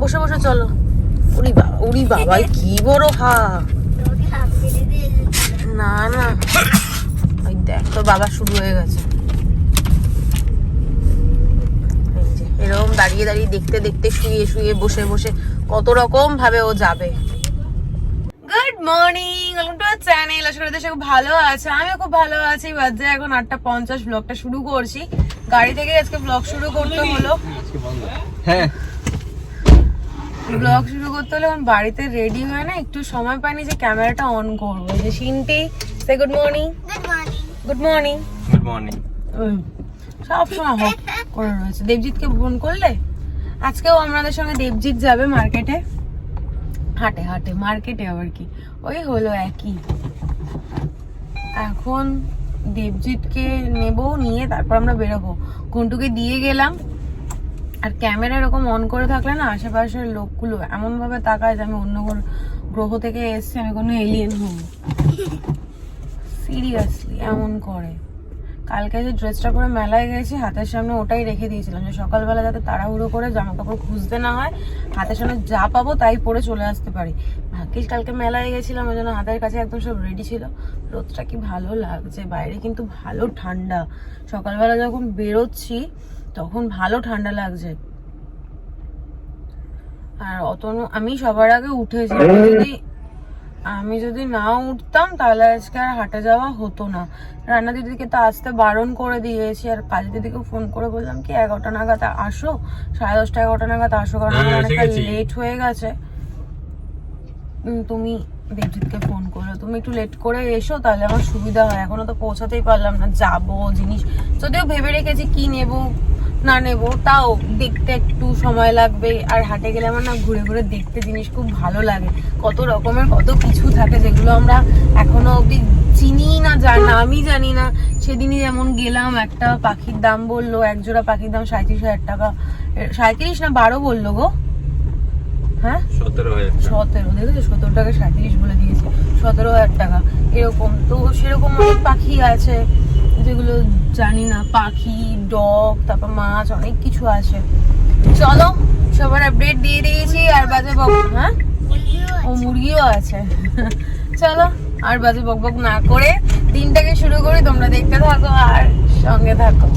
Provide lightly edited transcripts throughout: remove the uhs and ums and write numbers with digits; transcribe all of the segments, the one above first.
বসে বসে চলো। উড়ি বাবা কি বড় হা। না না ওই দেখ তোর বাবা শুরু হয়ে গেছে। এরকম দাঁড়িয়ে দাঁড়িয়ে দেখতে দেখতে শুয়ে শুয়ে বসে বসে কত রকম ভাবে ও যাবে। Good morning, welcome to our channel. আশা করি সবাই ভালো আছে, আমিও খুব ভালো আছি। বাজে এখন 8:50, ব্লগটা শুরু করছি। গাড়ি থেকে আজকে ব্লগ শুরু করতে হলো। হ্যাঁ ব্লগ শুরু করতে হলো কারণ বাড়িতে রেডি হয় না, একটু সময় পাইনি যে ক্যামেরাটা অন করবো। যে সিনটি সে good morning. Good morning good morning. সব সময় হক করে রয়েছে। দেবজিৎকে ফোন করলে? আজকেও আমাদের সঙ্গে দেবজিৎ যাবে মার্কেটে, হাটে হাটে মার্কেটে, আবার কি ওই হলো একই। এখন দেবজিৎকে নেব, নিয়ে তারপর আমরা বেরোবো। ঘন্টুকে দিয়ে গেলাম। আর ক্যামেরা এরকম অন করে থাকলে না আশেপাশের লোকগুলো এমন ভাবে তাকায় যে আমি অন্য গ্রহ থেকে এসছি, আমি কোনো এলিয়েন হব। সিরিয়াসলি এমন করে। কালকে যে ড্রেসটা পরে মেলায় গেছি, হাতের সামনে ওটাই রেখে দিয়েছিলাম যে সকালবেলা যাতে তাড়াহুড়ো করে জামা কাপড় খুঁজতে না হয়, হাতের সামনে যা পাবো তাই পরে চলে আসতে পারি। ভাগ্যিস কালকে মেলায় গেছিলাম, ওই জন্য হাতের কাছে একদম সব রেডি ছিল। রোদটা কি ভালো লাগছে, বাইরে কিন্তু ভালো ঠান্ডা। সকালবেলা যখন বেরোচ্ছি তখন ভালো ঠান্ডা লাগছে। আর আমি সবার আগে উঠেছি। আমি যদি না উঠতাম তাহলে আজকে আর হাটে যাওয়া হতো না। রান্না দিদিকে তো আসতে বারণ করে দিয়েছি। আর কাজী দিদিকে ফোন করে বললাম কি 11টা নাগাদ আসো, 10:30 11টা নাগাদ আসো, কারণ আমার অনেকটা লেট হয়ে গেছে। তুমি দেবজিৎকে ফোন করো, তুমি একটু লেট করে এসো তাহলে আমার সুবিধা হয়। এখনো তো পৌঁছাতেই পারলাম না, যাবো জিনিস যদিও ভেবে রেখেছি কি নেব না নেব, তাও দেখতে একটু সময় লাগবে। আর হাটে গেলে আমার না ঘুরে ঘুরে দেখতে জিনিস খুব ভালো লাগে। কত রকমের কত কিছু থাকে যেগুলো আমরা এখনো অব্দি চিনি না, আমি জানি না। সেদিনই যেমন গেলাম, একটা পাখির দাম বললো, একজোড়া পাখির দাম 37,000 টাকা। 37 না 12 বললো গো। হ্যাঁ 17 দেখেছো, 17 টাকা 37 বলে দিয়েছে, 17,000 টাকা এরকম। তো সেরকম অনেক পাখি আছে যেগুলো জানি না, পাখি, ডগ, তারপর মাছ, অনেক কিছু আছে। চলো সবার আপডেট দিয়ে দিয়েছি। আর বাজে হ্যাঁ ও মুরগিও আছে। চলো আর বাজে বকবক না করে দিনটাকে শুরু করি। তোমরা দেখতে থাকো আর সঙ্গে থাকো।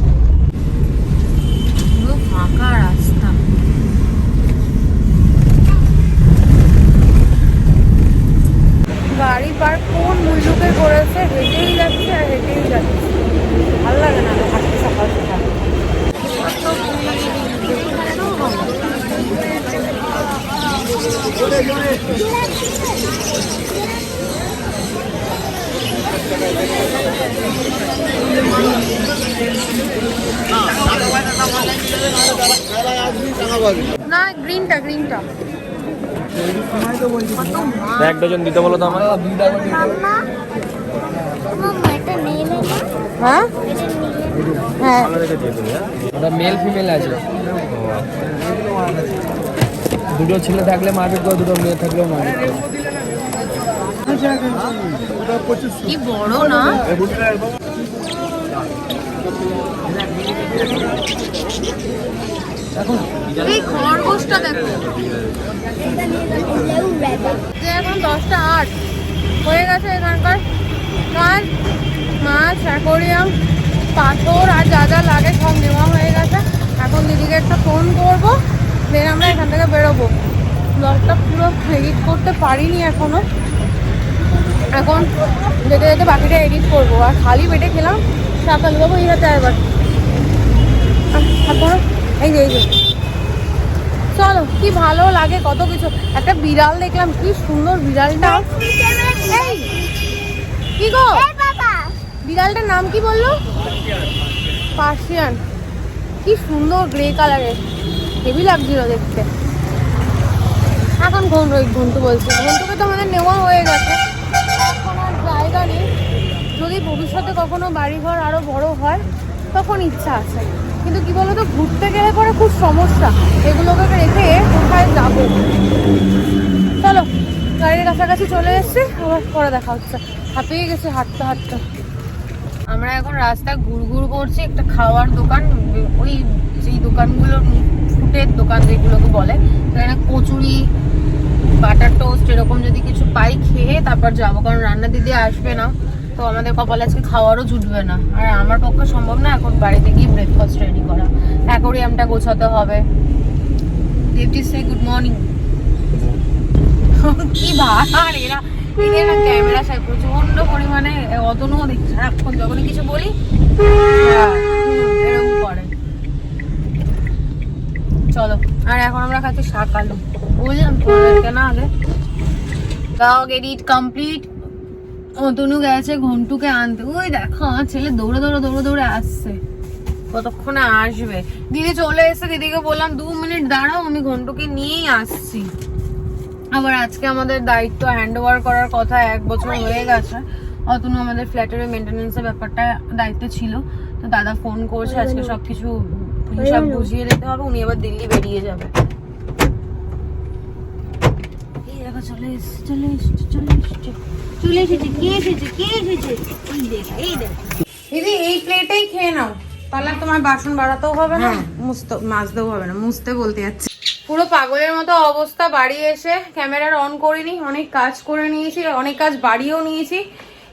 পুরো ফাঁকা রাস্তা। গাড়ি পার্ক কোন মুলুকে করেছে, হেঁটেই যাচ্ছে আর হেঁটেই যাচ্ছে। ভালো লাগে না হাঁটতে সকাল সকাল। না গ্রিনটা 1 ডজন দিতে বলো তো আমার। হ্যাঁ হ্যাঁ ওটা মেল ফিমেল আছে। দুটো ছেলে থাকলে মারপিট করে, দুটো মেয়ে থাকলেও মারপিট করে। কি বড় না। এই খরগোশটা দেখো। এখন 10:08 হয়ে গেছে। এখানকার কাজ, মাছ, অ্যাকোরিয়াম, পাথর আর যা যা লাগে সব নেওয়া হয়ে গেছে। এখন দিদিকে একটা ফোন করবো, দেন আমরা এখান থেকে বেরোবো। ব্লগটা পুরো এডিট করতে পারিনি এখনো, এখন যেতে যেতে বাকিটা এডিট করবো। আর খালি পেটে খেলাম সকাল বাবু এই হাতে একবার। এই যে চলো, কি ভালো লাগে কত কিছু। একটা বিড়াল দেখলাম, কি সুন্দর বিড়ালটা। এই কি গো, বিড়ালটার নাম কি বললো? পার্সিয়ান। কি সুন্দর গ্রে কালারের, হেভি লাগছিল দেখতে। এখন ঘন্টু বলছে, ঘন্টুকে তো আমাদের নেওয়া হয়ে গেছে, এখন আর জায়গা নেই। যদি ভবিষ্যতে কখনো বাড়িঘর আরো বড় হয় তখন ইচ্ছা আছে, কিন্তু কি বলতো ঘুরতে গেলে পরে খুব সমস্যা, এগুলোকে রেখে কোথায় যাবো। চলো গাড়ির কাছাকাছি চলে এসছি, আবার পরে দেখা হচ্ছে। হাঁপিয়ে গেছে হাঁটতে হাঁটতে। আমরা এখন রাস্তা ঘুরঘুর করছি। একটা খাওয়ার দোকান, ওই যেই দোকানগুলো ফুটের দোকান যেগুলোকে বলে, সেখানে কচুরি তারপর যাবো, কারণ রান্না দিদি আসবে না, তো আমাদের কপালে আজকে খাওয়ারও জুটবে না। আর আমার পক্ষে সম্ভব না এখন বাড়িতে গিয়ে ব্রেকফাস্ট রেডি করা, অ্যাকোরিয়ামটা গোছাতে হবে। দীপ্তি সে গুড মর্নিং। কি ভার এরা, এদের না ক্যামেরা সাহেব প্রচন্ড পরিমাণে অতনুও দেখছে এখন যখনই কিছু বলি এরকম করে। চলো, আর এখন আমরা খাচ্ছি শাক আলু, বুঝলাম তোমাদেরকে না আগে। Blog edit complete. অতনু গেছে ঘন্টুকে আনতে, ওই দেখো আমার ছেলে দৌড়ে দৌড়ে আসছে, কতক্ষণে আসবে। দিদি চলে এসে, দিদিকে বললাম 2 মিনিট দাঁড়াও, আমি ঘন্টুকে নিয়েই আসছি। আবার আজকে আমাদের দায়িত্ব হ্যান্ড ওভার করার কথা, 1 বছর হয়ে গেছে। অতনু আমাদের ফ্ল্যাটের মেনটেন্যান্সের ব্যাপারটা দায়িত্ব ছিল, তো দাদা ফোন করছে আজকে সবকিছু হিসাব বুঝিয়ে দিতে হবে, উনি আবার দিল্লি বেরিয়ে যাবে। এই দেখো চলে এসেছে। দিদি এই প্লেটেই খেয়ে নাও, তাহলে তোমার বাসন বাড়াতেও হবে না, মাজতেও হবে না, মুছতে বলতে যাচ্ছে। পুরো পাগলের মতো অবস্থা, বাড়ি এসে ক্যামেরার অন করিনি, অনেক কাজ করে নিয়েছি, অনেক কাজ বাড়িয়েও নিয়েছি।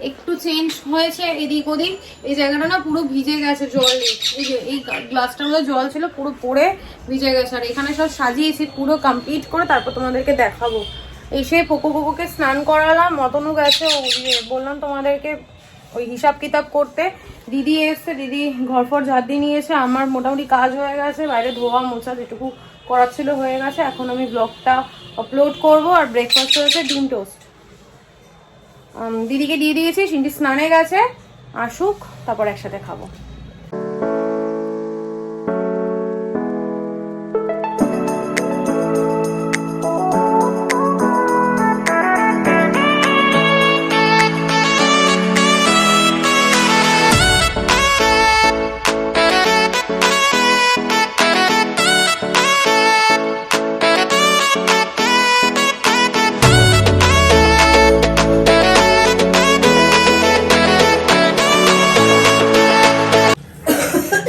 একটু চেঞ্জ হয়েছে এদিক ওদিক, এই জায়গাটা না পুরো ভিজে গেছে জল, এই যে এই গ্লাসটার মধ্যে জল ছিল পুরো পড়ে ভিজে গেছে। আর এখানে সব সাজিয়েছি পুরো কমপ্লিট করে, তারপর তোমাদেরকে দেখাবো। এসে পোকোকে স্নান করালাম, মতনও গেছে, বললাম তোমাদেরকে ওই হিসাব কিতাব করতে। দিদি এসছে, দিদি ঘরফর ঝাড় দিয়ে নিয়েছে, আমার মোটামুটি কাজ হয়ে গেছে, বাইরে ধোয়া মোছা যেটুকু করার ছিল হয়ে গেছে। এখন আমি ব্লগটা আপলোড করব। আর ব্রেকফাস্ট হয়েছে ডিম টোস্ট, দিদিকে দিয়ে দিয়েছি, সিন্টি স্নানে গেছে, আসুক তারপর একসাথে খাবো।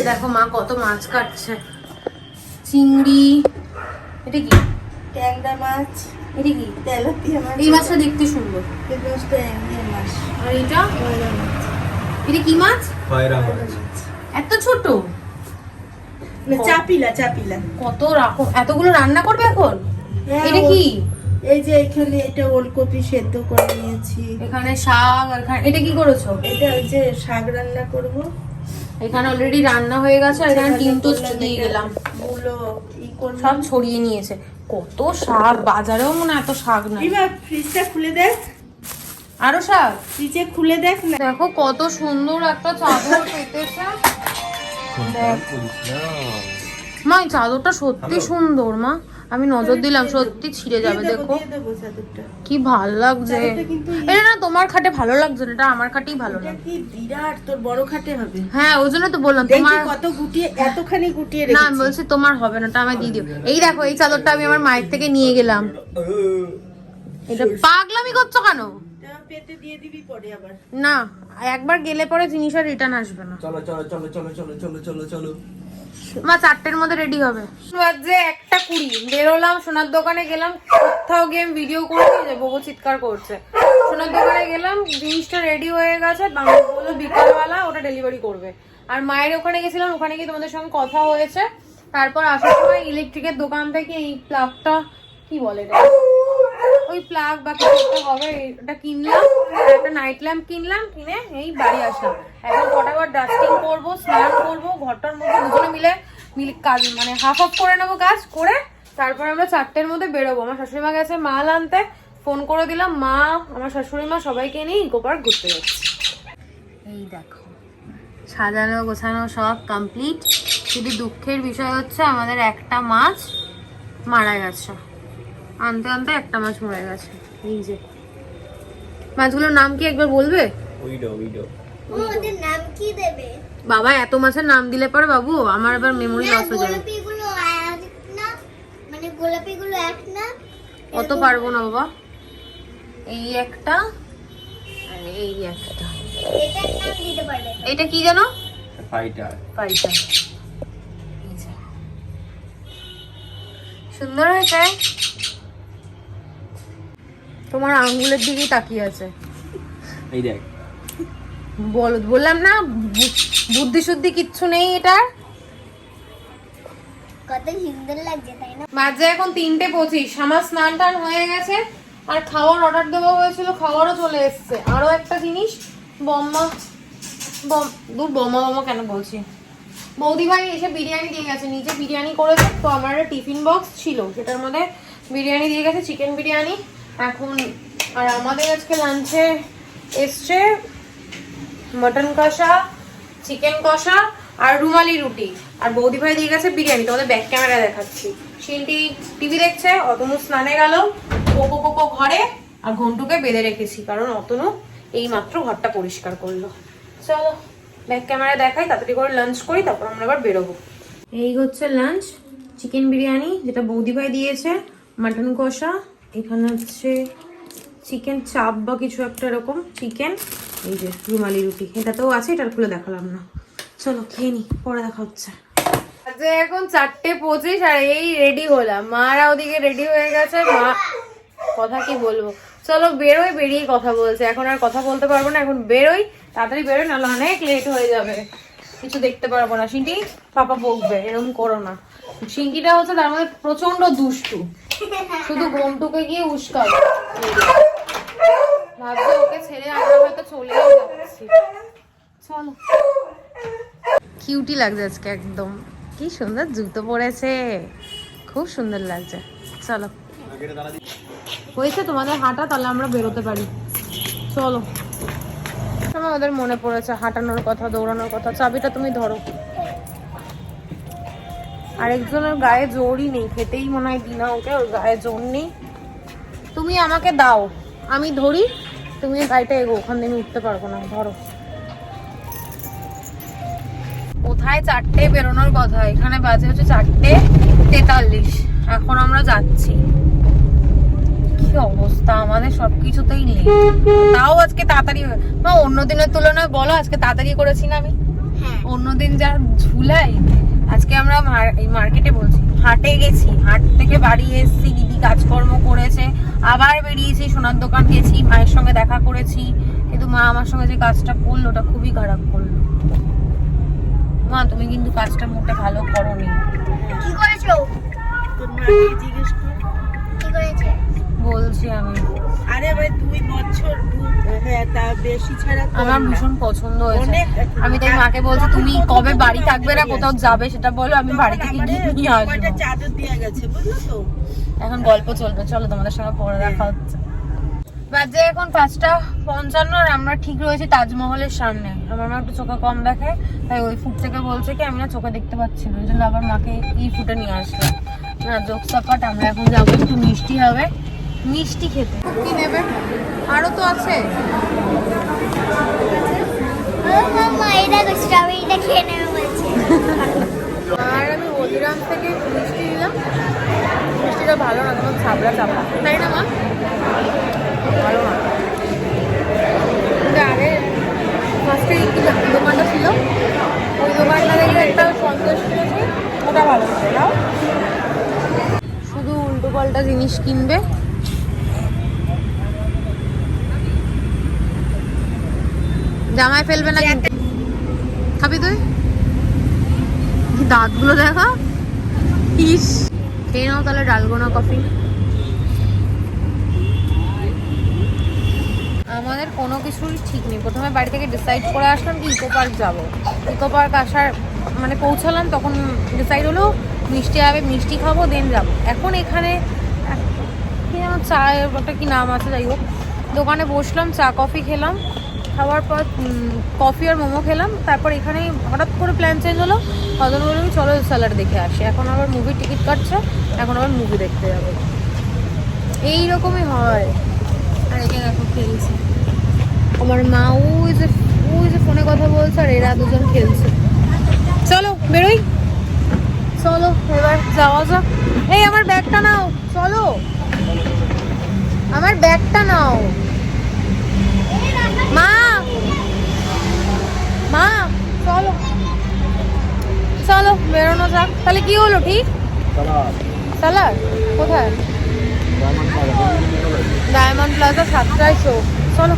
দেখো মা কত মাছ কাটছে, চিংড়ি, এটা কি ট্যাংরা মাছ, এটা কি তেলাপিয়া মাছ, এই মাছটা দেখতে সুন্দর। এই মাছটা ট্যাংরা মাছ, আর এটা ময়লা মাছ, এটা কি মাছ? পায়রা মাছ। এত ছোট, না চাপিলা। কত রকম, এতগুলো রান্না করবে এখন? হ্যাঁ, এটা কি? এই যে এখানে এটা ওলকপি সেদ্ধ করে নিয়েছি, এখানে শাক, আর এটা কি করেছো? এটা ওই যে শাক রান্না করব। এখানে অলরেডি রান্না হয়ে গেছে, আর এখানে ডিম টোস্ট দিয়ে গেলাম, গুলো ই করব, সব ছড়িয়ে নিয়েছে। কত শাক, বাজারেও মনে হয় এত শাক না। এবার ফ্রিজটা খুলে দেখ, আরো শাক ফ্রিজে খুলে দেখ না। দেখো কত সুন্দর একটা চাদর পেতেছে। মা এই চাদরটা সত্যি সুন্দর, মা আমি নজর দিলাম, সত্যি ছিঁড়ে যাবে। দেখো কি ভালো লাগছে। এটা না তোমার খাটে ভালো লাগছে না, এটা আমার খাটেই ভালো এটা লাগে। কি বিরাট, তোর বড় খাটে হবে। হ্যাঁ ওই জন্য তো বললাম দেখি তোমার, কত গুটিয়ে, এতখানি গুটিয়ে না রেখেছি। আমি বলছি তোমার হবে না, ওটা আমায় দিয়ে দিও। এই দেখো এই চাদরটা আমি আমার মায়ের থেকে নিয়ে গেলাম। এটা পাগলামি করছো কেন? এটা পেতে দিয়ে দিবি পরে আবার। না একবার গেলে পরে জিনিস আর রিটার্ন আসবে না। চলো। মা 4টের মধ্যে রেডি হবে। বাজে 1:20, বেরোলাম, সোনার দোকানে গেলাম, কোথাও গিয়ে ভিডিও করে নিয়ে যাবো, বউ চিৎকার করছে। সোনার দোকানে গেলাম, জিনিসটা রেডি হয়ে গেছে, বাংলা বললো বিকালবেলা ওটা ডেলিভারি করবে। আর মায়ের ওখানে গেছিলাম, ওখানে গিয়ে তোমাদের সঙ্গে কথা হয়েছে। তারপর আসার সময় ইলেকট্রিকের দোকান থেকে এই প্লাগটা, কি বলে এটা, ওই প্লাগ বা কিছু একটা হবে, এটা কিনলাম। একটা নাইট ল্যাম্প কিনলাম, কিনে এই বাড়ি আসলাম। এখন ফটাফট ডাস্টিং করবো, স্নান করবো, ঘরটার মধ্যে দুজনে মিলে কাজ, মানে হাফ করে নেবো কাজ করে। তারপর আমরা 4টের মধ্যে বেরোবো। আমার শাশুড়ি মা গেছে মাল আনতে, ফোন করে দিলাম, মা আমার শাশুড়ি মা সবাইকে নিয়ে ইকো পার্ক ঘুরতে যাচ্ছি। এই দেখো সাজানো গোছানো সব কমপ্লিট, শুধু দুঃখের বিষয় হচ্ছে আমাদের একটা মাছ মারা গেছে, আনতে আনতে একটা মাছ মরে গেছে। এই যে মাছগুলোর নাম কি একবার বলবে? ওদের নাম কি দেবে? বাবা এত মাছের নাম দিলে পরে বাবু আমার এবার মেমোরি লস হয়ে যাবে। গোলাপিগুলো এক না, মানে গোলাপিগুলো এক না, অত পারবো না বাবা। এই একটা আর এই একটা। এটার নাম দিতে পারবে। এটা কি জানো? ফাইটার। সুন্দর হয়েছে। তো তোমার আঙ্গুলের দিকেই তাকিয়ে আছে। এই দেখ বললাম না বুদ্ধি শুদ্ধি কিচ্ছু নেই এটা। কত সুন্দর লাগছে তাই না? বাজে এখন 3:25, আমার স্নান টান হয়ে গেছে আর খাওয়ার অর্ডার দেওয়া হয়েছিল, খাওয়ারও চলে এসছে। আরো একটা জিনিস, বম্মা কেন বলছি, বৌদি ভাই এসে বিরিয়ানি দিয়ে গেছে, নিচে বিরিয়ানি করেছে তো আমার একটা টিফিন বক্স ছিল সেটার মধ্যে বিরিয়ানি দিয়ে গেছে, চিকেন বিরিয়ানি এখন। আর আমাদের আজকে লাঞ্চে এসছে মটন কষা, চিকেন কষা আর রুমালি রুটি, আর বৌদি ভাই দিয়ে গেছে বিরিয়ানি। তোমাদের ব্যাক ক্যামেরা দেখাচ্ছি। শিল্পী টিভি দেখছে, অতনু স্নানে গেল কোকো ঘরে, আর ঘন্টুকে বেঁধে রেখেছি কারণ অতনু এই মাত্র ঘরটা পরিষ্কার করলো। চলো ব্যাক ক্যামেরা দেখাই, তাড়াতাড়ি করে লাঞ্চ করি, তারপর আমরা আবার বেরোবো। এই হচ্ছে লাঞ্চ, চিকেন বিরিয়ানি যেটা বৌদি ভাই দিয়েছে, মাটন কষা, এখানে হচ্ছে চিকেন চাপ বা কিছু একটা এরকম চিকেন, এই যে রুমালি রুটি এটাতেও আছে, এটা খুলে দেখালাম না। চলো খেয়ে নি, পরে দেখা হচ্ছে। আজকে এখন 4:25 আর এই রেডি হলাম, মারা ওদিকে রেডি হয়ে গেছে। মা কথা কি বলবো, চলো বেরোই, বেরিয়ে কথা বলছে, এখন আর কথা বলতে পারবো না, এখন বেরোই, তাড়াতাড়ি বেরোই, নাহলে অনেক লেট হয়ে যাবে, কিছু দেখতে পারবো না। সিঙ্কি পাপা বকবে, এরকম করো না। সিঙ্কিটা হচ্ছে তার মধ্যে প্রচন্ড দুষ্টু, শুধু ঘুমটুকে গিয়ে উস্কাবে, ভাবছে ওকে ছেড়ে আমরা হয়তো চলেও যাচ্ছি। চলো, কিউটি লাগছে আজকে একদম, কি সুন্দর জুতো পরেছে, খুব সুন্দর লাগছে। চলো হয়েছে তোমাদের হাঁটা, তাহলে আমরা বেরোতে পারি। চলো, ওদের মনে পড়েছে হাঁটানোর কথা, দৌড়ানোর কথা। চাবিটা তুমি ধরো, আরেকজনের গায়ে জোরই নেই, খেতেই মনে হয় দিনা ওকে, ওর গায়ে জোর নেই। তুমি আমাকে দাও, আমি ধরি, তুমি গাড়িটা এগো, ওখান থেকে উঠতে পারবো না, ধরো। কোথায় 4টে বেরোনোর কথা, এখানে বাজে হচ্ছে 4:43, এখন আমরা যাচ্ছি। কি অবস্থা আমাদের সবকিছুতেই লেট, তাও আজকে তাড়াতাড়ি। মা অন্য দিনের তুলনায় বলো আজকে তাড়াতাড়ি করেছি না আমি? অন্যদিন যা ঝুলাই, আজকে আমরা মার্কেটে বলছি হাটে গেছি, হাট থেকে বাড়ি এসেছি, দিদি কাজকর্ম করেছে, আবার বেরিয়েছি, সোনার দোকান গেছি, মায়ের সঙ্গে দেখা করেছি, কিন্তু মা আমার সঙ্গে যে কাজটা করলো ওটা খুবই খারাপ করলো। মা তুমি কিন্তু কাজটা মোটে ভালো করোনি। কি করেছো? তোর মাকে জিজ্ঞেস কর কি করেছে বলছি আমি। আরে ভাই 2 বছর, হ্যাঁ তা বেশি ছাড়া আমার ভীষণ পছন্দ হয়েছে, অনেক। আমি তাই মাকে বলছি তুমি কবে বাড়ি থাকবে না, কোথাও যাবে সেটা বলো, আমি বাড়ি থেকে গিয়ে নিয়ে আসবো। চাদর দিয়ে গেছে বুঝলো তো। এখন গল্প চলবে, চলো তোমাদের সঙ্গে পরে দেখা হচ্ছে। বাজে এখন 5:55 আর আমরা ঠিক রয়েছি তাজমহলের সামনে। আমার মা একটু চোখে কম দেখে, তাই ওই ফুট থেকে বলছে কি আমি না চোখে দেখতে পাচ্ছি না, ওই জন্য আবার মাকে এই ফুটে নিয়ে আসলাম। না জোক সাপাট, আমরা এখন যাবো একটু মিষ্টি হবে, মিষ্টি খেতে। কি নেবে? আরো তো আছে। মামা এই দেখো স্ট্রবেরিটা খেয়ে নেবে বলছে। আর আমি হলদিরাম থেকে মিষ্টি নিলাম, মিষ্টিটা ভালো না, তোমার ছাবড়া চাপড়া, তাই না মা? ভালো না। আরে ফার্স্টে কি দোকানটা ছিল, ওই দোকানটা দেখে একটা সন্দেশ কিনেছি, ওটা ভালো ছিল। দাও, শুধু উল্টো পাল্টা জিনিস কিনবে। জামায় ফেলবে না কিন্তু। খাবি তুই? দাঁতগুলো দেখা, ইস। খেয়ে নাও তাহলে ডালগোনা কফি। আমাদের কোনো কিছুরই ঠিক নেই, প্রথমে বাড়ি থেকে ডিসাইড করে আসলাম কি ইকো পার্ক যাবো। ইকো পার্ক আসার মানে পৌঁছালাম, তখন ডিসাইড হলো মিষ্টি হবে, মিষ্টি খাবো দেন যাবো। এখন এখানে কি যেন চা একটা কি নাম আছে, যাই হোক দোকানে বসলাম, চা কফি খেলাম, খাওয়ার পর কফি আর মোমো খেলাম। তারপর এখানে হঠাৎ করে প্ল্যান চেঞ্জ হলো, কজন বললাম চলো স্যালাড দেখে আসি। এখন আবার মুভির টিকিট কাটছে, এখন আবার মুভি দেখতে যাবো। এইরকমই হয়। আর এখানে এখন খেলছে আমার মা, ওই যে ফোনে কথা বলছে, আর এরা দুজন খেলছে। চলো বেরোই, চলো এবার যাওয়া যাক। এই আমার ব্যাগটা নাও, চলো আমার ব্যাগটা নাও। মা মা চলো চলো বেরোনো যাক। তাহলে কি হলো ঠিক? স্যালাড কোথায়? ডায়মন্ড প্লাজা 7টায় শো। চলো,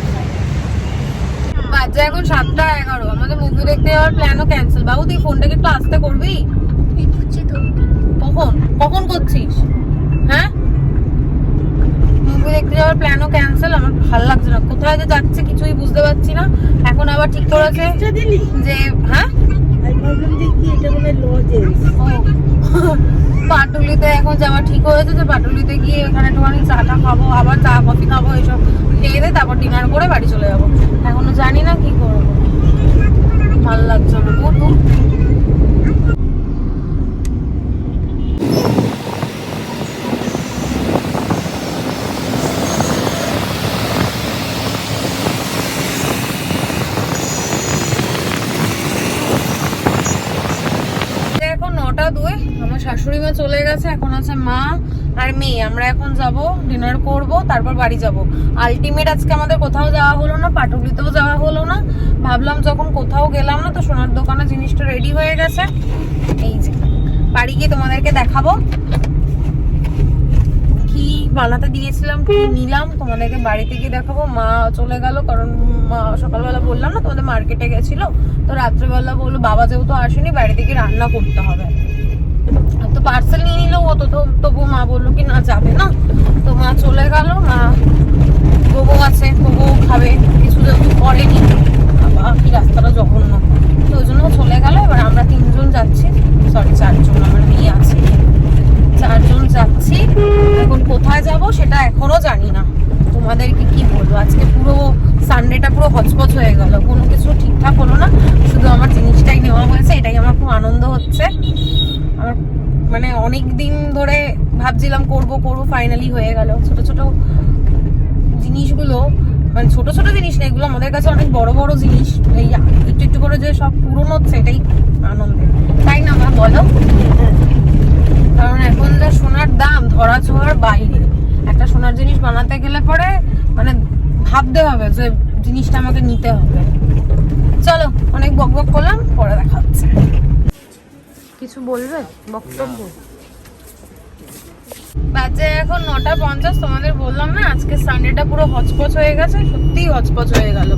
বাজে এখন 7:11, আমাদের মুভি দেখতে যাওয়ার প্ল্যানও ক্যান্সেল। বাবু তুই ফোনটাকে একটু আস্তে করবি? কখন কখন করছিস? হ্যাঁ, মুভি দেখতে যাওয়ার প্ল্যানও ক্যান্সেল। আমার ভালো লাগছে না, কোথায় যে যাচ্ছে কিছুই বুঝতে পারছি না। এখন আবার ঠিক করেছে যে হ্যাঁ পাটুলিতে এখন যাওয়া ঠিক হয়েছে, যে পাটুলিতে গিয়ে ওখানে একটুখানি চাটা খাবো, আবার চা কফি খাবো, এইসব খেয়ে দিয়ে তারপর ডিনার করে বাড়ি চলে যাবো। এখনো জানি না কি করবো, ভালো লাগছে না। এখন 9:02, আমার শাশুড়ি মা চলে গেছে, এখন আছে মা আর মেয়ে। আমরা এখন যাব, ডিনার করব, তারপর বাড়ি যাব। আলটিমেট আজকে আমাদের কোথাও যাওয়া হলো না, পাটুলিতেও যাওয়া হলো না। ভাবলাম যখন কোথাও গেলাম না, তো সোনার দোকানে জিনিসটা রেডি হয়ে গেছে। এই যে বাড়ি গিয়ে তোমাদেরকে দেখাবো কি বানাতে দিয়েছিলাম, কি নিলাম, তোমাদেরকে বাড়িতে গিয়ে দেখাবো। মা চলে গেল, কারণ মা সকালবেলা বললাম না তোমাদের মার্কেটে গেছিল, তো রাত্রেবেলা বললো বাবা যেহেতু আসেনি বাড়িতে গিয়ে রান্না করতে হবে। তো পার্সেল নিয়ে নিলেও হতো, তো তবু মা বললো কি না যাবে না, তো মা চলে গেল। মা গোবো আছে, গোবো খাবে, কিছু যেহেতু করেনি, কি রাস্তাটা জঘন্য, তো ওই জন্য চলে গেল। এবার আমরা 3জন যাচ্ছি, সরি 4জন, আমার মেয়ে আছে, 4জন যাচ্ছি। এখন কোথায় যাব সেটা এখনো জানি না, তোমাদেরকে কি বলবো। আজকে পুরো সানডেটা পুরো হচপচ হয়ে গেল, কোনো কিছু ঠিকঠাক হলো না, শুধু আমার জিনিসটাই নেওয়া হয়েছে, এটাই আমার খুব আনন্দ হচ্ছে। আমার মানে অনেক দিন ধরে ভাবছিলাম করব করব, ফাইনালি হয়ে গেল। ছোট ছোট জিনিসগুলো, মানে ছোট ছোট জিনিস না, এগুলো আমাদের কাছে অনেক বড় বড় জিনিস। এই একটু একটু করে যে সব পূরণ হচ্ছে, এটাই আনন্দের, তাই না মা বলো? কারণ এখন যা সোনার দাম ধরা ছোঁয়ার বাইরে, একটা সোনার জিনিস বানাতে গেলে পরে মানে ভাবতে হবে যে জিনিসটা আমাকে নিতে হবে। চলো, অনেক বক বক করলাম, পরে দেখা হচ্ছে। কিছু বলবে বক্তব্য? বাজে এখন 9:50, তোমাদের বললাম না আজকে সানডেটা পুরো হচপচ হয়ে গেছে, সত্যিই হচপচ হয়ে গেল।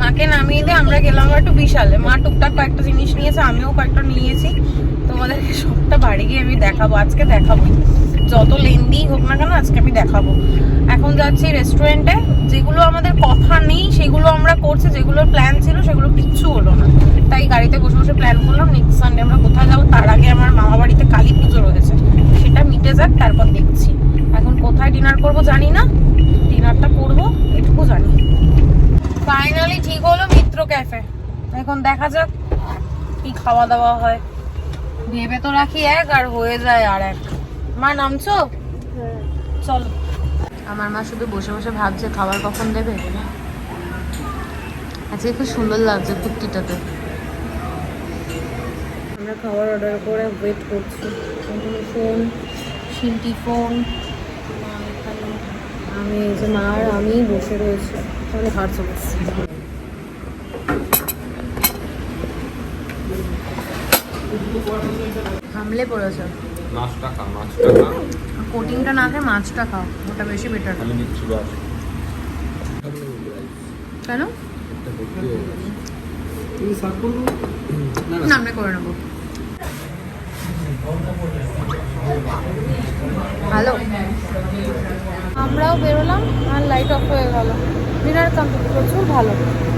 মাকে নামিয়ে দিয়ে আমরা গেলাম একটু বিশালে, মা টুকটাক কয়েকটা জিনিস নিয়েছে, আমিও কয়েকটা নিয়েছি। তোমাদেরকে সবটা বাড়ি গিয়ে আমি দেখাবো, আজকে দেখাবো, যত লেন্দি হোক না কেন আজকে আমি দেখাবো। এখন যাচ্ছি রেস্টুরেন্টে, যেগুলো আমাদের কথা নেই সেগুলো আমরা করছি, যেগুলোর প্ল্যান ছিল সেগুলো কিচ্ছু হলো না, তাই গাড়িতে বসে বসে প্ল্যান করলাম নেক্সট সানডে আমরা কোথায় যাবো। তার আগে আমার মামা বাড়িতে কালী পুজো রয়েছে, সেটা মিটে যাক, তারপর দেখছি। এখন কোথায় ডিনার করব জানি না, ডিনারটা করবো এটুকু জানি। ফাইনালি ঠিক হলো মিত্র ক্যাফে, এখন দেখা যাক কি খাওয়া দাওয়া হয়। ভেবে তো রাখি এক, আর হয়ে যায় আর এক। মা নামছো? চলো। আমার মা শুধু বসে বসে ভাবছে খাবার কখন দেবে। আজকে খুব সুন্দর লাগছে কুর্তিটাতে। আমরা খাবার অর্ডার করে ওয়েট করছি। ফোন, শিল্পী ফোন, আমি এই যে মা আর আমি বসে রয়েছি, তাহলে হাত চলেছি। হামলে পড়েছ, মাছটা খা, মাছটা খা, কোটিংটা না খেয়ে মাছটা খাও, ওটা বেশি বেটার। আমি নিচ্ছি বাস। কেন? না, আমরা করে নেবো। ভালো, আমরাও বেরোলাম আর লাইট অফ হয়ে গেল। ডিনার কমপ্লিট, প্রচুর ভালো,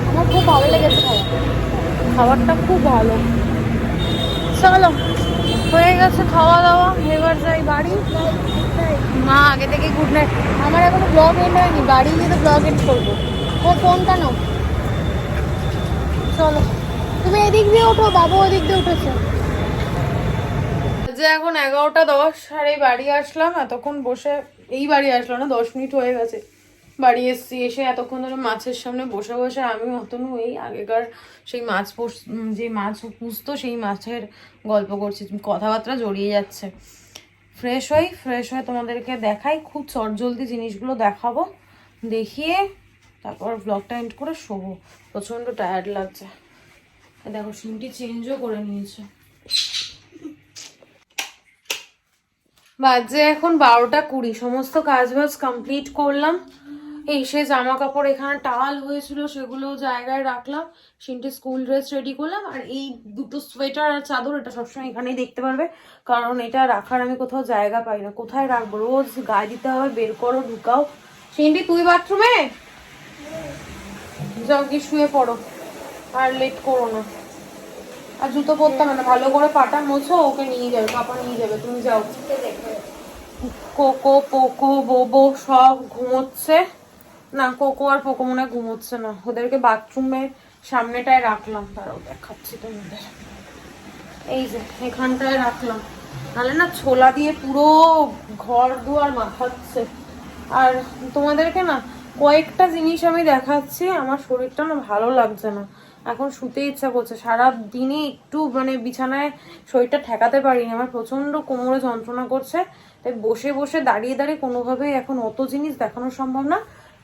আমার খুব ভালো লেগেছে খাবারটা খুব ভালো। চলো, হয়ে গেছে খাওয়া দাওয়া, এবার যাই বাড়ি। মা আগে থেকে গুড নাইট। আমার এখনো ব্লগ এন্ড হয়নি, বাড়ি গিয়ে তো ব্লগ এন্ড করবো। ও ফোনটা নাও, চলো। তুমি এদিক দিয়ে ওঠো, বাবু ওদিক দিয়ে উঠেছে। যে এখন 11:10, আর এই বাড়ি আসলাম, এতক্ষণ বসে, এই বাড়ি আসলাম না 10 মিনিট হয়ে গেছে বাড়ি এসছি। এসে এতক্ষণ ধরে মাছের সামনে বসে বসে আমি অতনু এই আগেকার সেই মাছ যে মাছ পুষতো সেই মাছের গল্প করছি, কথাবার্তা জড়িয়ে যাচ্ছে। ফ্রেশ হয়ে তোমাদেরকে দেখাই, খুব চটজলদি জিনিসগুলো দেখাবো, দেখিয়ে তারপর ব্লগটা এন্ড করে শোবো। প্রচণ্ড টায়ার্ড লাগছে। দেখো সিমটি চেঞ্জও করে নিয়েছে। বাজে এখন 12:20, সমস্ত কাজ বাজ কমপ্লিট করলাম। এসে জামা কাপড় এখানে টাওয়াল হয়েছিল সেগুলো জায়গায় রাখলাম, সিনটি স্কুল ড্রেস রেডি করলাম। আর এই দুটো সোয়েটার আর চাদর এটা সবসময় এখানেই দেখতে পারবে, কারণ এটা রাখার আমি কোথাও জায়গা পাই না। কোথায় রাখবো, রোজ গায়ে দিতে হবে, বের করো ঢুকাও। সিনটি তুই বাথরুমে যাও, কি শুয়ে পড়ো, আর লেট করো না। আর জুতো পরতে হবে না, ভালো করে পাটা মোছো, ওকে নিয়ে যাবে, পাপা নিয়ে যাবে, তুমি যাও। কোকো পোকো বোবো সব ঘুমোচ্ছে। না, কোকো আর পোকো মনে হয় ঘুমোচ্ছে না, ওদেরকে বাথরুমের সামনেটায় রাখলাম। তারাও দেখাচ্ছি তোমাদের, এই যে এখানটায় রাখলাম, নাহলে না ছোলা দিয়ে পুরো ঘর দুয়ার মাখাচ্ছে। আর তোমাদেরকে না কয়েকটা জিনিস আমি দেখাচ্ছি, আমার শরীরটা না ভালো লাগছে না, এখন শুতে ইচ্ছা করছে। সারা দিনে একটু মানে বিছানায় শরীরটা ঠেকাতে পারিনি, আমার প্রচন্ড কোমরে যন্ত্রণা করছে। তাই বসে বসে দাঁড়িয়ে দাঁড়িয়ে কোনোভাবে এখন অত জিনিস দেখানো সম্ভব না।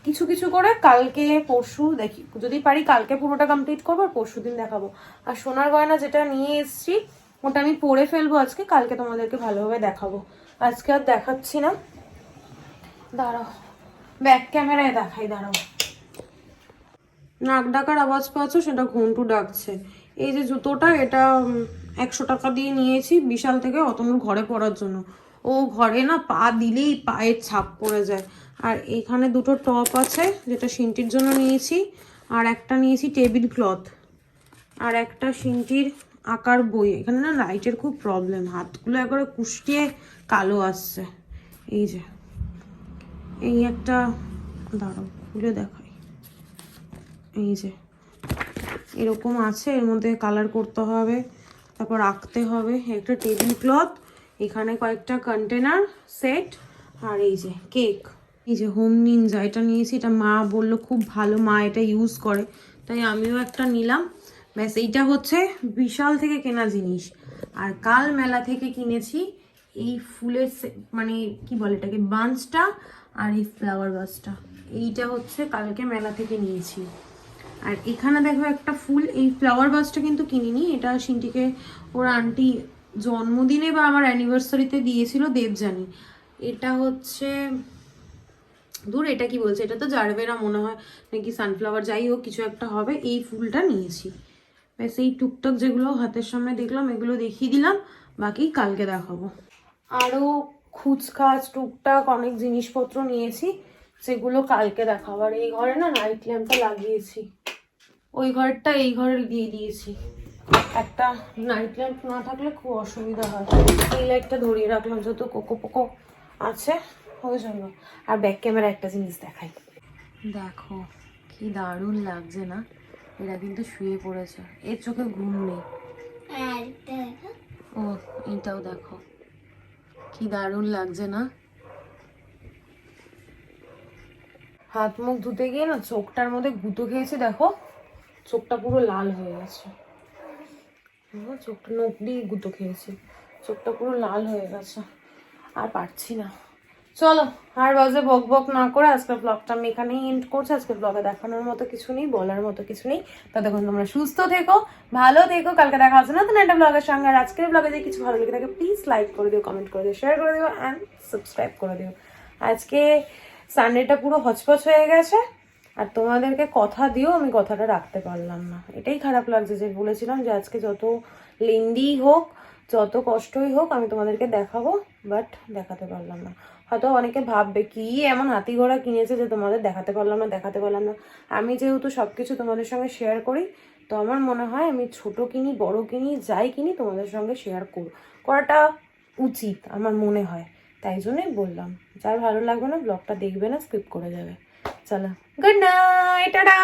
কিছু কিছু করে কালকে পরশু দেখি, যদি পারি কালকে পুরোটা কমপ্লিট করবো, আর পরশু দিন দেখাবো। আর সোনার গয়না যেটা নিয়ে এসেছি ওটা আমি পরে ফেলবো আজকে, কালকে তোমাদেরকে ভালোভাবে দেখাবো। আজকে আর দেখাচ্ছি না, দাঁড়াও ব্যাক ক্যামেরায় দেখাই, দাঁড়াও। নাক ডাকার আওয়াজ পাচ্ছ, সেটা ঘন্টু ডাকছে। এই যে জুতোটা, এটা 100 টাকা দিয়ে নিয়েছি বিশাল থেকে অতনুর ঘরে পরার জন্য। ও ঘরে না পা দিলেই পায়ের ছাপ পড়ে যায়। আর এখানে দুটো টপ আছে, যেটা সিনটির জন্য নিয়েছি, আর একটা নিয়েছি টেবিল ক্লথ, আর একটা সিনটির আঁকার বই। এখানে না লাইটের খুব প্রবলেম, হাতগুলো একবারে কুষ্টিয়ে কালো আসছে। এই যে এই একটা, দাঁড়াও খুলে দেখাই, এই যে এরকম আছে, এর মধ্যে কালার করতে হবে, তারপর আঁকতে হবে। একটা টেবিল ক্লথ, এখানে কয়েকটা কন্টেনার সেট, আর এই যে কেক। এই যে হোম নিনজা এটা নিয়েছি, এটা মা বললো খুব ভালো, মা এটা ইউজ করে, তাই আমিও একটা নিলাম। ব্যাস, এইটা হচ্ছে বিশাল থেকে কেনা জিনিস। আর কাল মেলা থেকে কিনেছি এই ফুলের মানে কি বলে এটাকে, বাঞ্চটা, আর এই ফ্লাওয়ার বাসটা। এইটা হচ্ছে কালকে মেলা থেকে নিয়েছি। আর এখানে দেখো একটা ফুল, এই ফ্লাওয়ার বাসটা কিন্তু কিনিনি, এটা সিনটিকে ওর আন্টি জন্মদিনে বা আমার অ্যানিভার্সারিতে দিয়েছিল, দেবজানি। এটা হচ্ছে দূর, এটা কি বলছে, এটা তো জারবেরা মনে হয় নাকি সানফ্লাওয়ার, যাই হোক কিছু একটা হবে। এই ফুলটা নিয়েছি। ব্যাস, এই টুকটাক যেগুলো হাতের সামনে দেখলাম এগুলো দেখিয়ে দিলাম, বাকি কালকে দেখাবো। আরও খুচখাচ টুকটাক অনেক জিনিসপত্র নিয়েছি, সেগুলো কালকে দেখাবো। আর এই ঘরে না নাইট ল্যাম্পটা লাগিয়েছি, ওই ঘরটা এই ঘরে দিয়ে দিয়েছি। একটা নাইট ল্যাম্প না থাকলে খুব অসুবিধা হয়, এই লাইটটা ধরিয়ে রাখলাম যত কোকো পোকো আছে ওই জন্য। আর ব্যাক ক্যামেরা একটা জিনিস দেখাই, দেখো কি দারুণ লাগছে না। এরা কিন্তু শুয়ে পড়েছে, এর চোখে ঘুম নেই। ও এইটাও দেখো কি দারুণ লাগছে না। হাত মুখ ধুতে গিয়ে না চোখটার মধ্যে গুঁতো খেয়েছে, দেখো চোখটা পুরো লাল হয়ে গেছে। চোখটা নখ দিয়ে গুঁতো খেয়েছি, চোখটা পুরো লাল হয়ে গেছে, আর পারছি না। চলো আর বাজে বক বক না করে আজকের ব্লগটা আমি এখানেই এন্ড করছি। আজকের ব্লগে দেখানোর মতো কিছু নেই, বলার মতো কিছু নেই। ততক্ষণ তোমরা সুস্থ থেকো, ভালো থেকো, কালকে দেখা হচ্ছে নতুন একটা ব্লগের সঙ্গে। আর আজকের ব্লগে যদি কিছু ভালো লেগে থাকে প্লিজ লাইক করে দিও, কমেন্ট করে দিও, শেয়ার করে দিও, অ্যান্ড সাবস্ক্রাইব করে দিও। আজকে সানডেটা পুরো হচপচ হয়ে গেছে, আর তোমাদেরকে কথা দিও আমি কথাটা রাখতে পারলাম না, এটাই খারাপ লাগছে। যে বলেছিলাম যে আজকে যত লেন্দি হোক, যত কষ্টই হোক আমি তোমাদেরকে দেখাবো, বাট দেখাতে পারলাম না। হয়তো অনেকে ভাববে কি এমন হাতি ঘোড়া কিনেছে যে তোমাদের দেখাতে পারলাম না। আমি যেহেতু সবকিছু তোমাদের সঙ্গে শেয়ার করি, তো আমার মনে হয় আমি ছোট কিনি বড় কিনি যাই কিনি তোমাদের সঙ্গে শেয়ার করাটা উচিত আমার মনে হয়। তাই জন্যই বললাম, যার ভালো লাগবে না ব্লগটা দেখবে না, স্কিপ করে যাবে। চলো, গুড নাইট, টাটা।